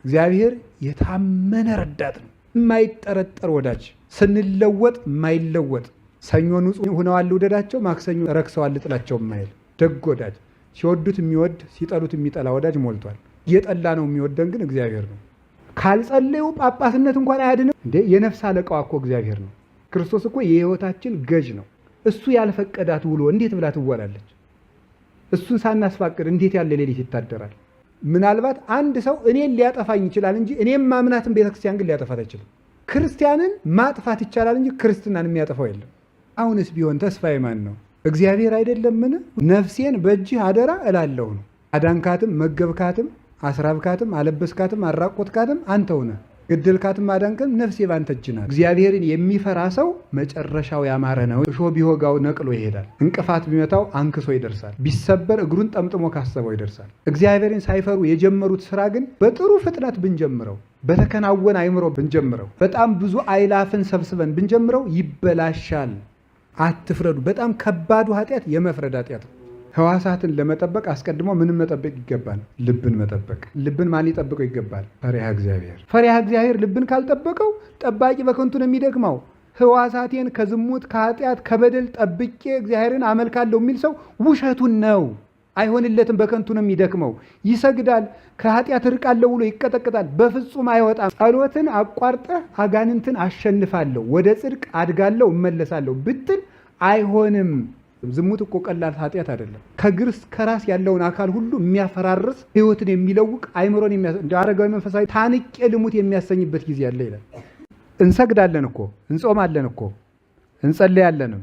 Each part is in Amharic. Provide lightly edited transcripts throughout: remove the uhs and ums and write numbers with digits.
እግዚአብሔር የታመነ ረዳት ነው፣ የማይጠረጠር ወዳጅ፣ ስንለወጥ የማይለወጥ ሰኞ ንጹህ ሆነዋል ልውደዳቸው፣ ማክሰኞ ረክሰዋል ልጥላቸው የማይል ደግ ወዳጅ፣ ሲወዱት የሚወድ ሲጠሉት የሚጠላ ወዳጅ ሞልቷል። እየጠላ ነው የሚወደን ግን እግዚአብሔር ነው። ካልጸለዩ ጳጳስነት እንኳን አያድንም እንዴ! የነፍስ አለቃው እኮ እግዚአብሔር ነው። ክርስቶስ እኮ የሕይወታችን ገዥ ነው። እሱ ያልፈቀዳት ውሎ እንዴት ብላ ትወላለች? እሱን ሳናስፋቅድ እንዴት ያለ ሌሊት ይታደራል? ምናልባት አንድ ሰው እኔን ሊያጠፋኝ ይችላል እንጂ እኔም ማምናትን ቤተክርስቲያን ግን ሊያጠፋት አይችልም። ክርስቲያንን ማጥፋት ይቻላል እንጂ ክርስትናን የሚያጠፋው የለም። አሁንስ ቢሆን ተስፋዬ ማን ነው? እግዚአብሔር አይደለምን? ነፍሴን በእጅህ አደራ እላለሁ ነው። አዳንካትም፣ መገብካትም፣ አስራብካትም፣ አለበስካትም፣ አራቆትካትም አንተው ነህ። ግድልካትም አዳንክም ነፍሴ ባንተ እጅ ናት። እግዚአብሔርን የሚፈራ ሰው መጨረሻው ያማረ ነው። እሾህ ቢወጋው ነቅሎ ይሄዳል። እንቅፋት ቢመታው አንክሶ ይደርሳል። ቢሰበር እግሩን ጠምጥሞ ካሰበው ይደርሳል። እግዚአብሔርን ሳይፈሩ የጀመሩት ስራ ግን በጥሩ ፍጥነት ብንጀምረው፣ በተከናወነ አይምሮ ብንጀምረው፣ በጣም ብዙ አይላፍን ሰብስበን ብንጀምረው ይበላሻል። አትፍረዱ። በጣም ከባዱ ኃጢአት የመፍረድ ኃጢአት ነው። ሕዋሳትን ለመጠበቅ አስቀድሞ ምንም መጠበቅ ይገባል? ልብን መጠበቅ። ልብን ማን ሊጠብቀው ይገባል? ፈሪሃ እግዚአብሔር። ፈሪሃ እግዚአብሔር ልብን ካልጠበቀው ጠባቂ በከንቱ ነው የሚደክመው። ሕዋሳቴን ከዝሙት ከኃጢአት ከበደል ጠብቄ እግዚአብሔርን አመልካለሁ የሚል ሰው ውሸቱን ነው። አይሆንለትም። በከንቱ ነው የሚደክመው። ይሰግዳል፣ ከኃጢአት ርቃለሁ ብሎ ይቀጠቅጣል፣ በፍጹም አይወጣም። ጸሎትን አቋርጠህ አጋንንትን አሸንፋለሁ፣ ወደ ጽድቅ አድጋለሁ፣ እመለሳለሁ ብትል አይሆንም። ዝሙት እኮ ቀላል ኃጢአት አይደለም። ከእግር እስከ ራስ ያለውን አካል ሁሉ የሚያፈራርስ ሕይወትን የሚለውቅ አይምሮን እንደ አረጋዊ መንፈሳዊ ታንቄ ልሙት የሚያሰኝበት ጊዜ አለ ይላል። እንሰግዳለን እኮ፣ እንጾማለን እኮ፣ እንጸለያለንም፣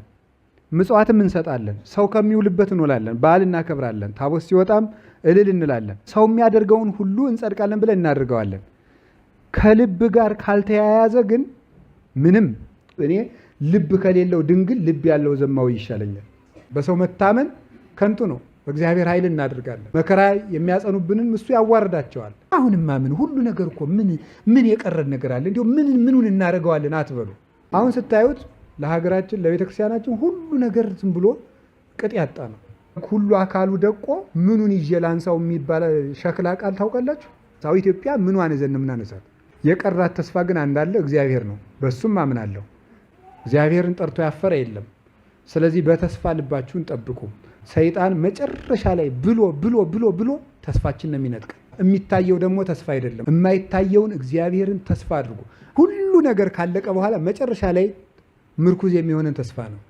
ምጽዋትም እንሰጣለን፣ ሰው ከሚውልበት እንውላለን፣ በዓል እናከብራለን፣ ታቦት ሲወጣም እልል እንላለን። ሰው የሚያደርገውን ሁሉ እንጸድቃለን ብለን እናደርገዋለን። ከልብ ጋር ካልተያያዘ ግን ምንም። እኔ ልብ ከሌለው ድንግል ልብ ያለው ዘማዊ ይሻለኛል። በሰው መታመን ከንቱ ነው። በእግዚአብሔር ኃይል እናደርጋለን። መከራ የሚያጸኑብንን እሱ ያዋርዳቸዋል። አሁንማ ምን ሁሉ ነገር እኮ ምን የቀረን ነገር አለ? እንዲሁ ምኑን እናደርገዋለን አትበሉ። አሁን ስታዩት ለሀገራችን ለቤተክርስቲያናችን ሁሉ ነገር ዝም ብሎ ቅጥ ያጣ ነው። ሁሉ አካሉ ደቆ ምኑን ይዤ ላንሳው የሚባል ሸክላ ቃል ታውቃላችሁ? ሳው ኢትዮጵያ ምኗን ይዘን ምናነሳት? የቀራት ተስፋ ግን አንዳለ እግዚአብሔር ነው። በሱም አምናለሁ። እግዚአብሔርን ጠርቶ ያፈረ የለም። ስለዚህ በተስፋ ልባችሁን ጠብቁ። ሰይጣን መጨረሻ ላይ ብሎ ተስፋችን ነው የሚነጥቅ። የሚታየው ደግሞ ተስፋ አይደለም። የማይታየውን እግዚአብሔርን ተስፋ አድርጉ። ሁሉ ነገር ካለቀ በኋላ መጨረሻ ላይ ምርኩዝ የሚሆነን ተስፋ ነው።